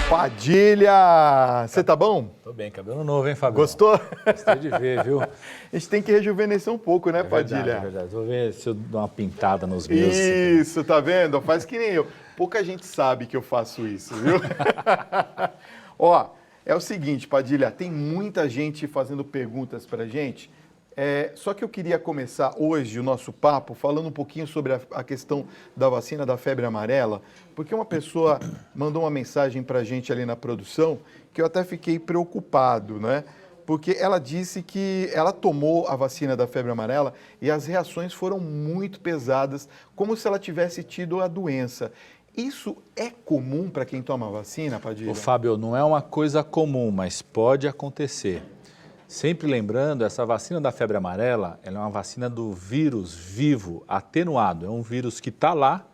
Padilha! Você tá bom? Tô bem, cabelo novo, hein, Fábio? Gostou? Gostei de ver, viu? A gente tem que rejuvenescer um pouco, né, Padilha? É verdade. Vou ver se eu dou uma pintada nos meus. Isso, tá vendo? Faz que nem eu. Pouca gente sabe que eu faço isso, viu? Ó, é o seguinte, Padilha, tem muita gente fazendo perguntas pra gente. Só que eu queria começar hoje o nosso papo falando um pouquinho sobre a questão da vacina da febre amarela, porque uma pessoa mandou uma mensagem para a gente ali na produção que eu até fiquei preocupado, né? Porque ela disse que ela tomou a vacina da febre amarela e as reações foram muito pesadas, como se ela tivesse tido a doença. Isso é comum para quem toma a vacina, Padilha? Ô, Fábio, não é uma coisa comum, mas pode acontecer. Sempre lembrando, essa vacina da febre amarela, ela é uma vacina do vírus vivo, atenuado. É um vírus que está lá,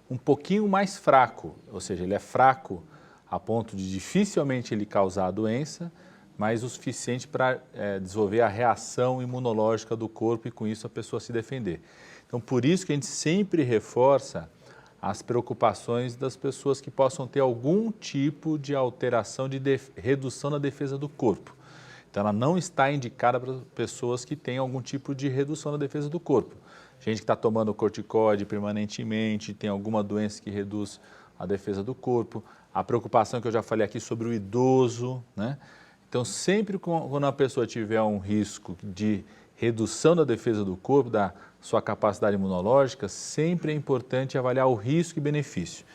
um pouquinho mais fraco, ou seja, ele é fraco a ponto de dificilmente ele causar a doença, mas o suficiente para desenvolver a reação imunológica do corpo e com isso a pessoa se defender. Então, por isso que a gente sempre reforça as preocupações das pessoas que possam ter algum tipo de alteração de redução na defesa do corpo. Então, ela não está indicada para pessoas que têm algum tipo de redução na defesa do corpo. Gente que está tomando corticoide permanentemente, tem alguma doença que reduz a defesa do corpo. A preocupação que eu já falei aqui sobre o idoso, né? Então, sempre quando a pessoa tiver um risco de redução da defesa do corpo, da sua capacidade imunológica, sempre é importante avaliar o risco e benefício.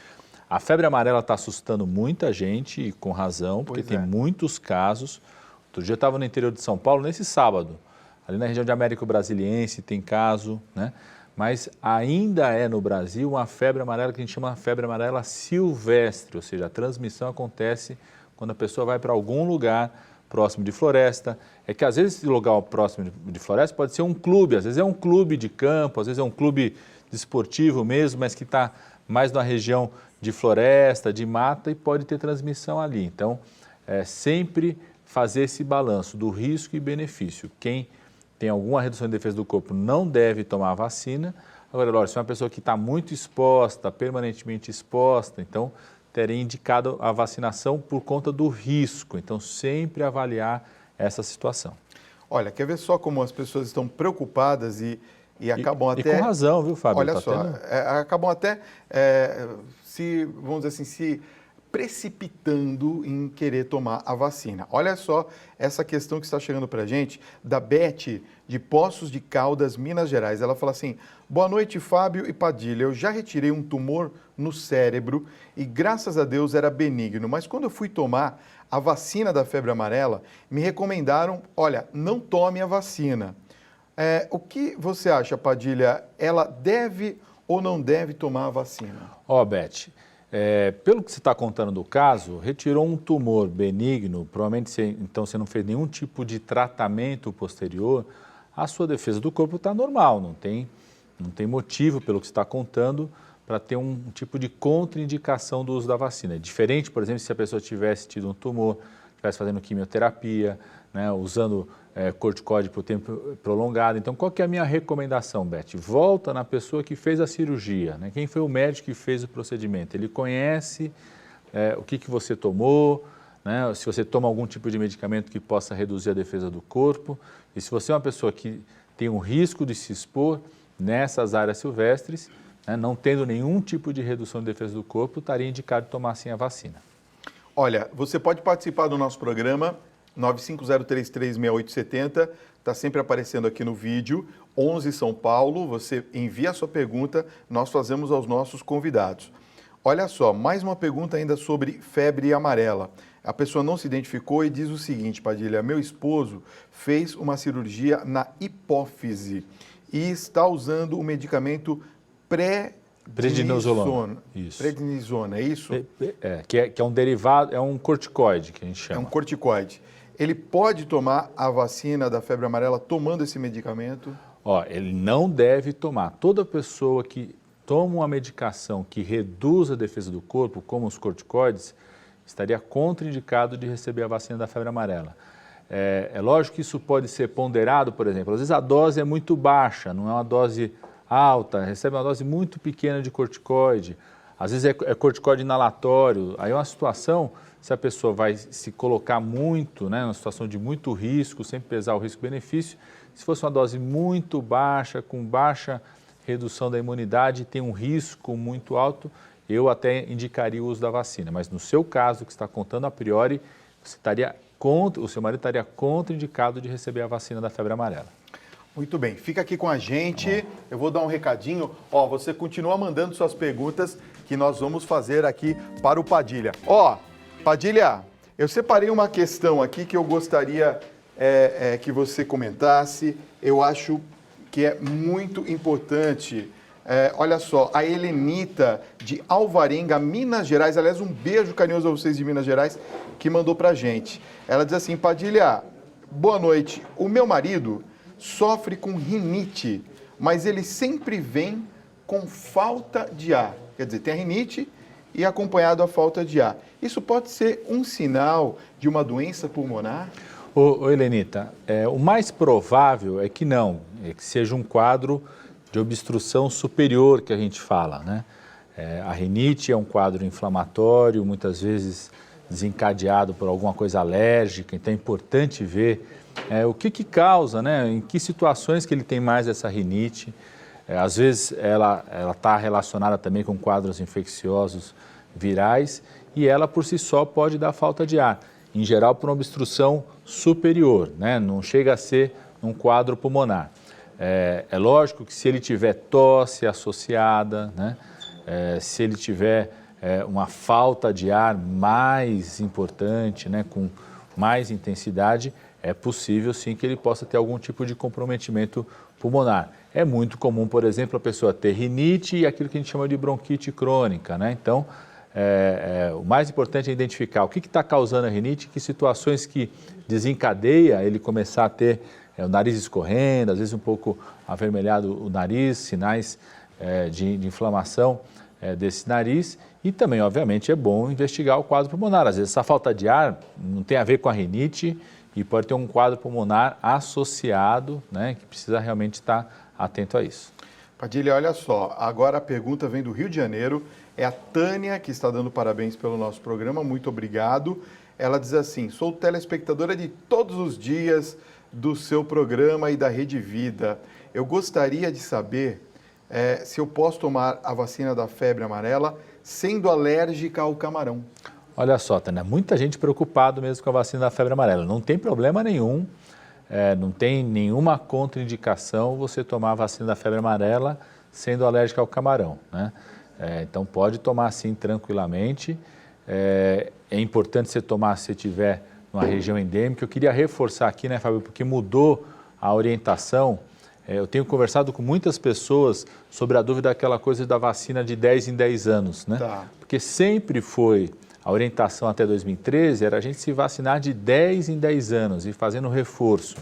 A febre amarela está assustando muita gente, e com razão, porque tem muitos casos. Outro dia eu estava no interior de São Paulo, nesse sábado, ali na região de Américo Brasiliense, tem caso, né? Mas ainda é no Brasil uma febre amarela que a gente chama de febre amarela silvestre, ou seja, a transmissão acontece quando a pessoa vai para algum lugar próximo de floresta. É que às vezes esse lugar próximo de floresta pode ser um clube, às vezes é um clube de campo, às vezes é um clube desportivo mesmo, mas que está mais na região de floresta, de mata e pode ter transmissão ali. Então, sempre fazer esse balanço do risco e benefício. Quem tem alguma redução de defesa do corpo não deve tomar a vacina. Agora, lógico, se é uma pessoa que está muito exposta, permanentemente exposta, então teria indicado a vacinação por conta do risco. Então, sempre avaliar essa situação. Olha, quer ver só como as pessoas estão preocupadas e acabam até... E com razão, viu, Fábio? Olha só, acabam até vamos dizer assim, se precipitando em querer tomar a vacina. Olha só essa questão que está chegando para a gente, da Beth, de Poços de Caldas, Minas Gerais. Ela fala assim: boa noite, Fábio e Padilha. Eu já retirei um tumor no cérebro e, graças a Deus, era benigno. Mas quando eu fui tomar a vacina da febre amarela, me recomendaram, olha, não tome a vacina. O que você acha, Padilha? Ela deve ou não deve tomar a vacina? Beth, pelo que você está contando do caso, retirou um tumor benigno, provavelmente então você não fez nenhum tipo de tratamento posterior, a sua defesa do corpo está normal, não tem motivo, pelo que você está contando, para ter um tipo de contraindicação do uso da vacina. É diferente, por exemplo, se a pessoa tivesse tido um tumor, estivesse fazendo quimioterapia, né, usando corticoide por tempo prolongado. Então, qual que é a minha recomendação, Beth? Volta na pessoa que fez a cirurgia, né? Quem foi o médico que fez o procedimento? Ele conhece o que você tomou, né? Se você toma algum tipo de medicamento que possa reduzir a defesa do corpo. E se você é uma pessoa que tem um risco de se expor nessas áreas silvestres, né, não tendo nenhum tipo de redução de defesa do corpo, estaria indicado tomar sim a vacina. Olha, você pode participar do nosso programa 950336870, está sempre aparecendo aqui no vídeo, 11 São Paulo, você envia a sua pergunta, nós fazemos aos nossos convidados. Olha só, mais uma pergunta ainda sobre febre amarela. A pessoa não se identificou e diz o seguinte, Padilha: meu esposo fez uma cirurgia na hipófise e está usando o medicamento prednisona. Isso. Prednisona, é isso? Que é um derivado, é um corticoide que a gente chama. É um corticoide. Ele pode tomar a vacina da febre amarela tomando esse medicamento? Ele não deve tomar. Toda pessoa que toma uma medicação que reduz a defesa do corpo, como os corticoides, estaria contraindicado de receber a vacina da febre amarela. É lógico que isso pode ser ponderado, por exemplo. Às vezes a dose é muito baixa, não é uma dose alta, recebe uma dose muito pequena de corticoide. às vezes é corticóide inalatório, aí é uma situação, se a pessoa vai se colocar muito, né, uma situação de muito risco, sempre pesar o risco-benefício, se fosse uma dose muito baixa, com baixa redução da imunidade, tem um risco muito alto, eu até indicaria o uso da vacina. Mas no seu caso, que está contando a priori, o seu marido estaria contraindicado de receber a vacina da febre amarela. Muito bem, fica aqui com a gente, eu vou dar um recadinho. Ó, você continua mandando suas perguntas que nós vamos fazer aqui para o Padilha. Ó, Padilha, eu separei uma questão aqui que eu gostaria que você comentasse. Eu acho que é muito importante. Olha só, a Helenita de Alvarenga, Minas Gerais, aliás, um beijo carinhoso a vocês de Minas Gerais, que mandou pra gente. Ela diz assim: Padilha, boa noite. O meu marido sofre com rinite, mas ele sempre vem com falta de ar. Quer dizer, tem a rinite e acompanhado a falta de ar. Isso pode ser um sinal de uma doença pulmonar? Ô Helenita, o mais provável é que não, é que seja um quadro de obstrução superior que a gente fala, né? A rinite é um quadro inflamatório, muitas vezes desencadeado por alguma coisa alérgica, então é importante ver o que causa, né? Em que situações que ele tem mais essa rinite. Às vezes ela está relacionada também com quadros infecciosos virais e ela por si só pode dar falta de ar, em geral por uma obstrução superior, né? Não chega a ser um quadro pulmonar. É lógico que se ele tiver tosse associada, né? Se ele tiver uma falta de ar mais importante, né? Com mais intensidade, é possível sim que ele possa ter algum tipo de comprometimento pulmonar. É muito comum, por exemplo, a pessoa ter rinite e aquilo que a gente chama de bronquite crônica, né? Então, o mais importante é identificar o que está causando a rinite, que situações que desencadeia ele começar a ter o nariz escorrendo, às vezes um pouco avermelhado o nariz, sinais de inflamação desse nariz. E também, obviamente, é bom investigar o quadro pulmonar. Às vezes essa falta de ar não tem a ver com a rinite e pode ter um quadro pulmonar associado, né, que precisa realmente estar atento a isso. Padilha, olha só, agora a pergunta vem do Rio de Janeiro, é a Tânia que está dando parabéns pelo nosso programa, muito obrigado. Ela diz assim: sou telespectadora de todos os dias do seu programa e da Rede Vida. Eu gostaria de saber se eu posso tomar a vacina da febre amarela sendo alérgica ao camarão. Olha só, Tânia, muita gente preocupada mesmo com a vacina da febre amarela. Não tem problema nenhum, não tem nenhuma contraindicação você tomar a vacina da febre amarela sendo alérgica ao camarão, né? Então pode tomar sim tranquilamente. É importante você tomar se tiver numa região endêmica. Eu queria reforçar aqui, né, Fábio, porque mudou a orientação. Eu tenho conversado com muitas pessoas sobre a dúvida daquela coisa da vacina de 10 em 10 anos, né? Tá. Porque sempre foi a orientação até 2013 era a gente se vacinar de 10 em 10 anos e fazendo reforço.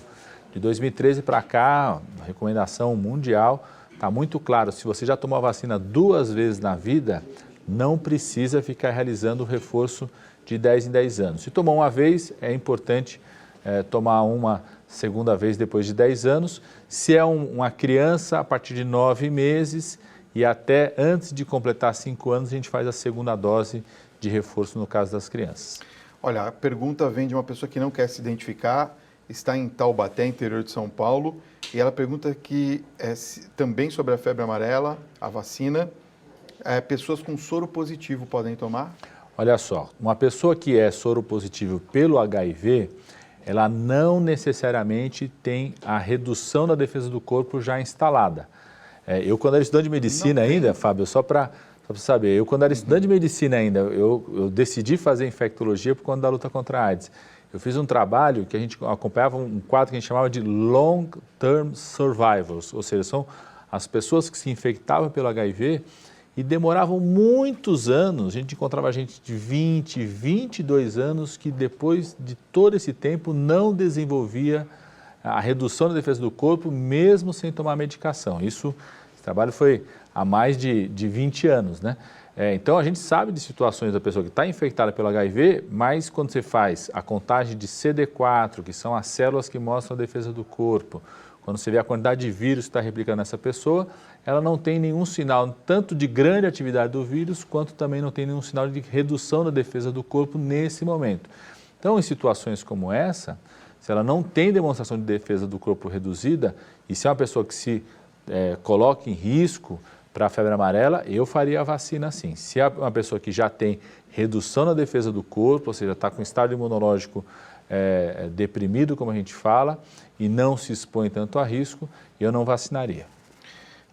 De 2013 para cá, a recomendação mundial está muito claro, se você já tomou a vacina 2 vezes na vida, não precisa ficar realizando o reforço de 10 em 10 anos. Se tomou uma vez, é importante tomar uma segunda vez depois de 10 anos. Se é uma criança, a partir de 9 meses e até antes de completar 5 anos, a gente faz a segunda dose de reforço no caso das crianças. Olha, a pergunta vem de uma pessoa que não quer se identificar, está em Taubaté, interior de São Paulo, e ela pergunta que também sobre a febre amarela, a vacina, pessoas com soro positivo podem tomar? Olha só, uma pessoa que é soro positivo pelo HIV, ela não necessariamente tem a redução da defesa do corpo já instalada. Eu, quando era estudante de medicina ainda, Fábio, só para saber, eu quando era estudante de medicina ainda, eu decidi fazer infectologia por conta da luta contra a AIDS. Eu fiz um trabalho que a gente acompanhava um quadro que a gente chamava de long-term survivors, ou seja, são as pessoas que se infectavam pelo HIV e demoravam muitos anos. A gente encontrava gente de 20, 22 anos que depois de todo esse tempo não desenvolvia a redução da defesa do corpo, mesmo sem tomar medicação. Esse trabalho foi há mais de 20 anos, né? Então, a gente sabe de situações da pessoa que está infectada pelo HIV, mas quando você faz a contagem de CD4, que são as células que mostram a defesa do corpo, quando você vê a quantidade de vírus que está replicando nessa pessoa, ela não tem nenhum sinal tanto de grande atividade do vírus, quanto também não tem nenhum sinal de redução da defesa do corpo nesse momento. Então, em situações como essa, se ela não tem demonstração de defesa do corpo reduzida, e se é uma pessoa que se coloca em risco para a febre amarela, eu faria a vacina sim. Se é uma pessoa que já tem redução na defesa do corpo, ou seja, está com estado imunológico deprimido, como a gente fala, e não se expõe tanto a risco, eu não vacinaria.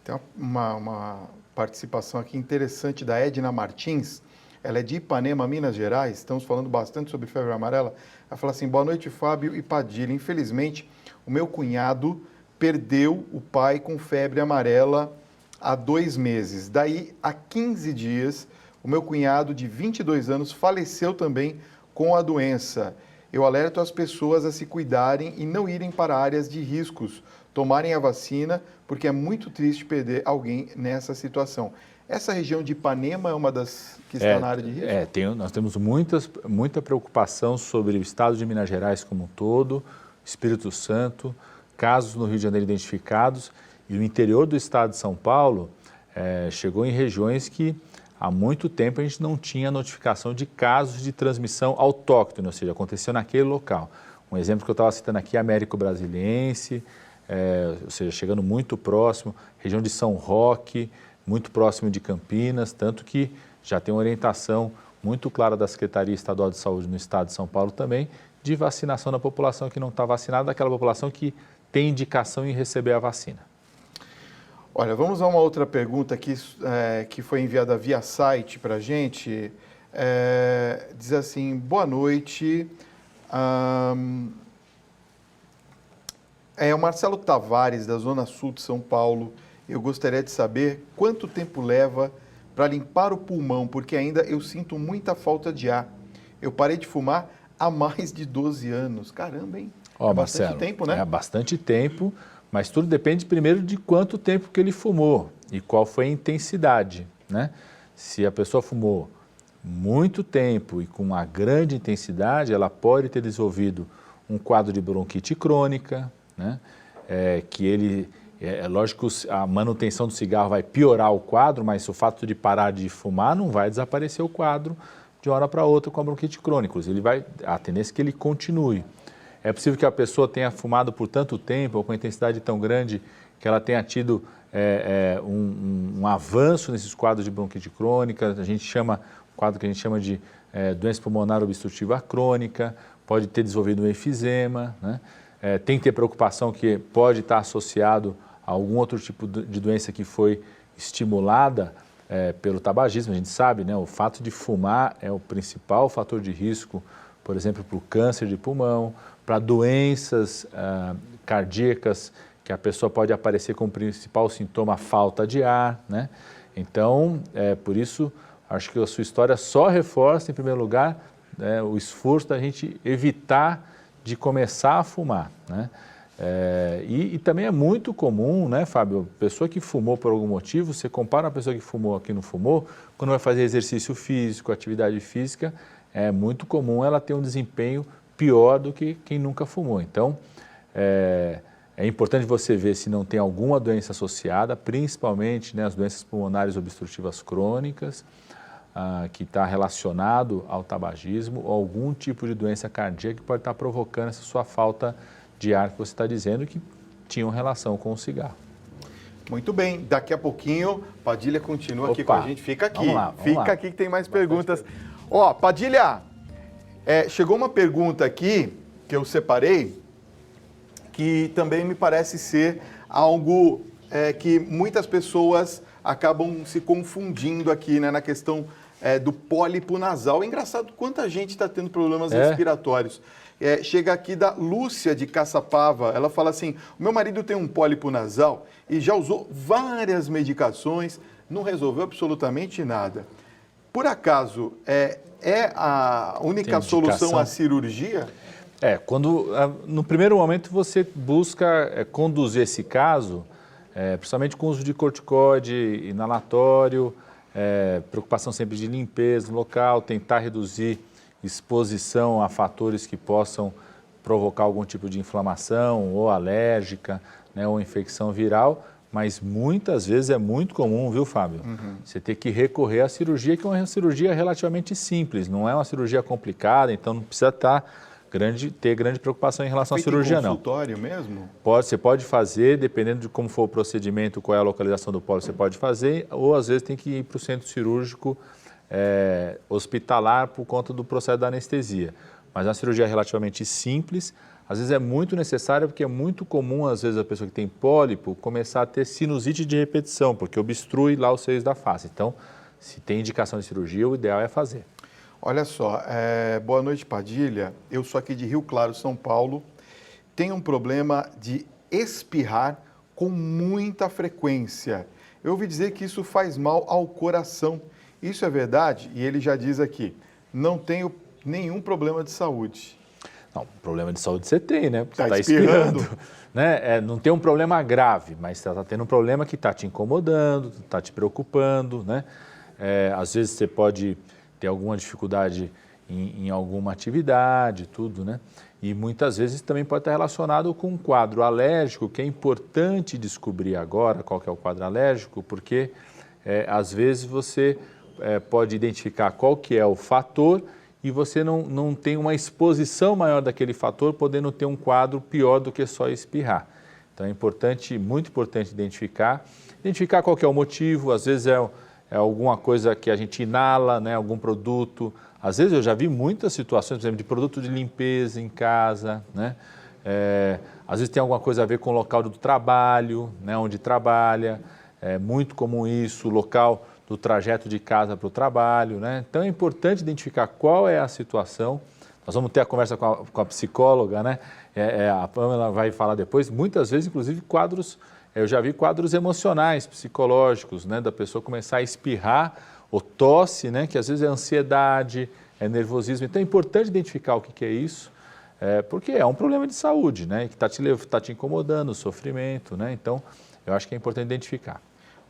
Tem uma participação aqui interessante da Edna Martins. Ela é de Ipanema, Minas Gerais. Estamos falando bastante sobre febre amarela. Ela fala assim: boa noite, Fábio e Padilha. Infelizmente, o meu cunhado perdeu o pai com febre amarela há 2 meses. Daí, há 15 dias, o meu cunhado de 22 anos faleceu também com a doença. Eu alerto as pessoas a se cuidarem e não irem para áreas de riscos, tomarem a vacina, porque é muito triste perder alguém nessa situação. Essa região de Ipanema é uma das que está na área de risco? Nós temos muita preocupação sobre o estado de Minas Gerais como um todo, Espírito Santo, casos no Rio de Janeiro identificados, e o interior do estado de São Paulo chegou em regiões que há muito tempo a gente não tinha notificação de casos de transmissão autóctone, ou seja, aconteceu naquele local. Um exemplo que eu estava citando aqui é Américo Brasiliense, ou seja, chegando muito próximo, região de São Roque, muito próximo de Campinas, tanto que já tem uma orientação muito clara da Secretaria Estadual de Saúde no estado de São Paulo também, de vacinação da população que não está vacinada, daquela população que tem indicação em receber a vacina. Olha, vamos a uma outra pergunta aqui que foi enviada via site para a gente. Diz assim: boa noite. É o Marcelo Tavares, da Zona Sul de São Paulo. Eu gostaria de saber quanto tempo leva para limpar o pulmão, porque ainda eu sinto muita falta de ar. Eu parei de fumar há mais de 12 anos. Caramba, hein? Marcelo, bastante tempo, né? É bastante tempo, mas tudo depende primeiro de quanto tempo que ele fumou e qual foi a intensidade, né? Se a pessoa fumou muito tempo e com uma grande intensidade, ela pode ter desenvolvido um quadro de bronquite crônica, né? É lógico que a manutenção do cigarro vai piorar o quadro, mas o fato de parar de fumar não vai desaparecer o quadro de uma hora para outra com a bronquite crônica. A tendência é que ele continue. É possível que a pessoa tenha fumado por tanto tempo ou com intensidade tão grande que ela tenha tido um avanço nesses quadros de bronquite crônica. Quadro que a gente chama de doença pulmonar obstrutiva crônica, pode ter desenvolvido um efizema, né? Tem que ter preocupação que pode estar associado a algum outro tipo de doença que foi estimulada pelo tabagismo. A gente sabe, né? O fato de fumar é o principal fator de risco, por exemplo, para o câncer de pulmão, para doenças cardíacas, que a pessoa pode aparecer como principal sintoma a falta de ar, né? Então, por isso, acho que a sua história só reforça, em primeiro lugar, o esforço da gente evitar de começar a fumar, né? E também é muito comum, né, Fábio, pessoa que fumou por algum motivo, você compara uma pessoa que fumou a que não fumou, quando vai fazer exercício físico, atividade física, é muito comum ela ter um desempenho pior do que quem nunca fumou. Então, é importante você ver se não tem alguma doença associada, principalmente, né, as doenças pulmonares obstrutivas crônicas, que está relacionado ao tabagismo, ou algum tipo de doença cardíaca que pode estar provocando essa sua falta de ar que você está dizendo que tinha relação com o cigarro. Muito bem, daqui a pouquinho, Padilha continua aqui com a gente. Fica aqui, vamos lá. Fica aqui que tem mais perguntas. Ó, Padilha, chegou uma pergunta aqui que eu separei, que também me parece ser algo que muitas pessoas acabam se confundindo aqui, né, na questão do pólipo nasal. É engraçado quanta gente está tendo problemas respiratórios. Chega aqui da Lúcia de Caçapava, ela fala assim: o meu marido tem um pólipo nasal e já usou várias medicações, não resolveu absolutamente nada. Por acaso, a única solução a cirurgia? No primeiro momento você busca conduzir esse caso, principalmente com o uso de corticoide, inalatório, preocupação sempre de limpeza no local, tentar reduzir exposição a fatores que possam provocar algum tipo de inflamação ou alérgica, né, ou infecção viral, mas muitas vezes é muito comum, viu, Fábio? Você ter que recorrer à cirurgia, que é uma cirurgia relativamente simples, não é uma cirurgia complicada, então não precisa ter grande preocupação em relação à cirurgia, não. Consultório mesmo? Você pode fazer, dependendo de como for o procedimento, qual é a localização do pólipo, você pode fazer, ou às vezes tem que ir para o centro cirúrgico hospitalar por conta do processo da anestesia. Mas é uma cirurgia relativamente simples, às vezes é muito necessária porque é muito comum, às vezes, a pessoa que tem pólipo começar a ter sinusite de repetição, porque obstrui lá os seios da face. Então, se tem indicação de cirurgia, o ideal é fazer. Olha só, boa noite, Padilha. Eu sou aqui de Rio Claro, São Paulo. Tenho um problema de espirrar com muita frequência. Eu ouvi dizer que isso faz mal ao coração. Isso é verdade? E ele já diz aqui, não tenho nenhum problema de saúde. Não, problema de saúde você tem, né? Você Está está espirrando. Né? Não tem um problema grave, mas você está tendo um problema que está te incomodando, está te preocupando, né? Às vezes você pode ter alguma dificuldade em alguma atividade, tudo, né? E muitas vezes também pode estar relacionado com um quadro alérgico, que é importante descobrir agora qual que é o quadro alérgico, porque às vezes você pode identificar qual que é o fator e você não tem uma exposição maior daquele fator, podendo ter um quadro pior do que só espirrar. Então é importante, muito importante identificar qual que é o motivo, às vezes é alguma coisa que a gente inala, né, algum produto. Às vezes eu já vi muitas situações, por exemplo, de produto de limpeza em casa, né? Às vezes tem alguma coisa a ver com o local do trabalho, né, onde trabalha, é muito comum isso, o local do trajeto de casa para o trabalho, né? Então é importante identificar qual é a situação. Nós vamos ter a conversa com a psicóloga, né? A Pamela vai falar depois, muitas vezes, inclusive, eu já vi quadros emocionais, psicológicos, né? Da pessoa começar a espirrar ou tosse, né? Que às vezes é ansiedade, é nervosismo. Então é importante identificar o que é isso, porque é um problema de saúde, né? Que está te incomodando, sofrimento, né? Então eu acho que é importante identificar.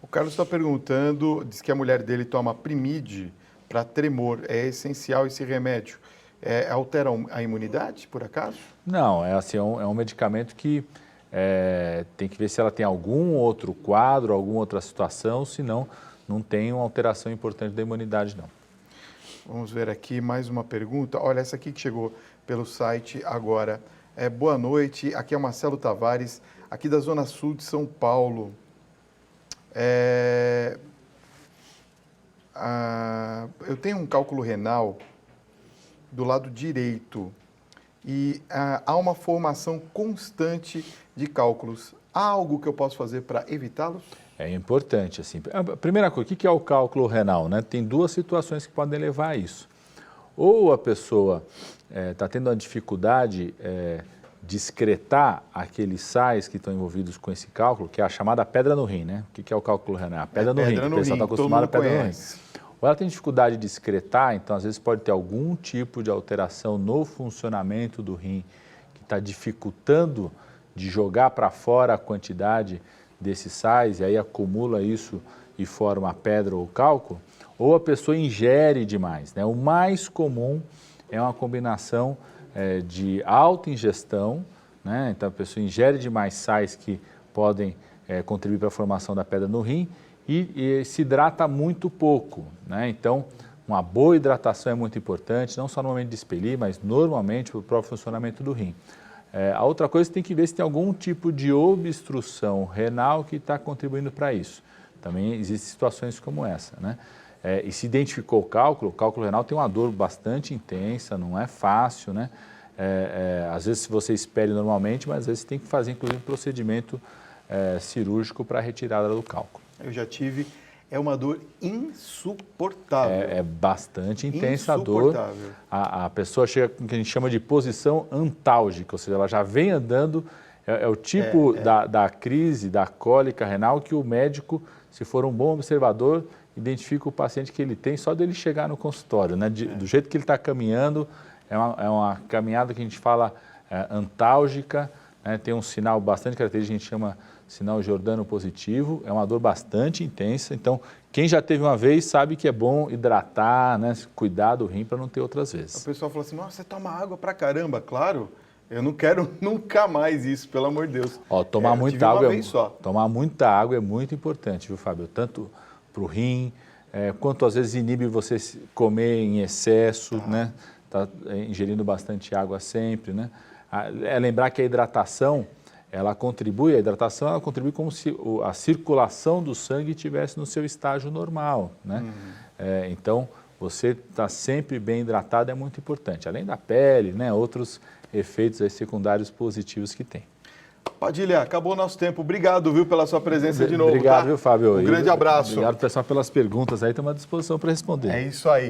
O Carlos está perguntando, diz que a mulher dele toma Primide para tremor. É essencial esse remédio. Altera a imunidade, por acaso? Não, é um medicamento que tem que ver se ela tem algum outro quadro, alguma outra situação, senão não tem uma alteração importante da imunidade, não. Vamos ver aqui mais uma pergunta. Olha, essa aqui que chegou pelo site agora. Boa noite, aqui é o Marcelo Tavares, aqui da Zona Sul de São Paulo. Eu tenho um cálculo renal do lado direito e há uma formação constante de cálculos. Há algo que eu posso fazer para evitá-los? É importante, assim. A primeira coisa, o que é o cálculo renal, né? Tem duas situações que podem levar a isso. Ou a pessoa está tendo uma dificuldade de excretar aqueles sais que estão envolvidos com esse cálculo, que é a chamada pedra no rim, né? O que é o cálculo renal? A pedra no rim, o pessoal está acostumado a pedra no rim. Ou ela tem dificuldade de excretar, então às vezes pode ter algum tipo de alteração no funcionamento do rim, que está dificultando de jogar para fora a quantidade desses sais, e aí acumula isso e forma a pedra ou cálculo, ou a pessoa ingere demais, né? O mais comum é uma combinação de alta ingestão, né? Então a pessoa ingere demais sais que podem contribuir para a formação da pedra no rim e se hidrata muito pouco, né? Então uma boa hidratação é muito importante, não só no momento de expelir, mas normalmente para o próprio funcionamento do rim. A outra coisa, tem que ver se tem algum tipo de obstrução renal que está contribuindo para isso. Também existem situações como essa, né? E se identificou o cálculo renal tem uma dor bastante intensa, não é fácil, né? Às vezes você espere normalmente, mas às vezes tem que fazer inclusive um procedimento cirúrgico para a retirada do cálculo. Eu já tive, é uma dor insuportável. É bastante intensa a dor. A pessoa chega com o que a gente chama de posição antálgica, ou seja, ela já vem andando, é o tipo da crise, da cólica renal que o médico, se for um bom observador, identifica o paciente que ele tem só dele chegar no consultório, né? Do jeito que ele está caminhando, é uma caminhada que a gente fala antálgica, né? Tem um sinal bastante característico, a gente chama sinal Giordano positivo, é uma dor bastante intensa, então quem já teve uma vez sabe que é bom hidratar, né? Cuidar do rim para não ter outras vezes. O pessoal fala assim, nossa, você toma água pra caramba, claro, Eu não quero nunca mais isso, pelo amor de Deus. Ó, tomar eu muita tive uma água, vez só. tomar muita água é muito importante, viu, Fábio? Tanto para o rim, quanto às vezes inibe você comer em excesso, né? Tá ingerindo bastante água sempre, né? Lembrar que a hidratação, ela contribui como se a circulação do sangue estivesse no seu estágio normal, né? Então, você estar sempre bem hidratado é muito importante. Além da pele, né? Outros efeitos aí secundários positivos que tem. Padilha, acabou o nosso tempo. Obrigado, viu, pela sua presença de novo. Obrigado, tá? viu, Fábio? Um grande abraço. Obrigado, pessoal, pelas perguntas aí. Estamos à disposição para responder. É isso aí.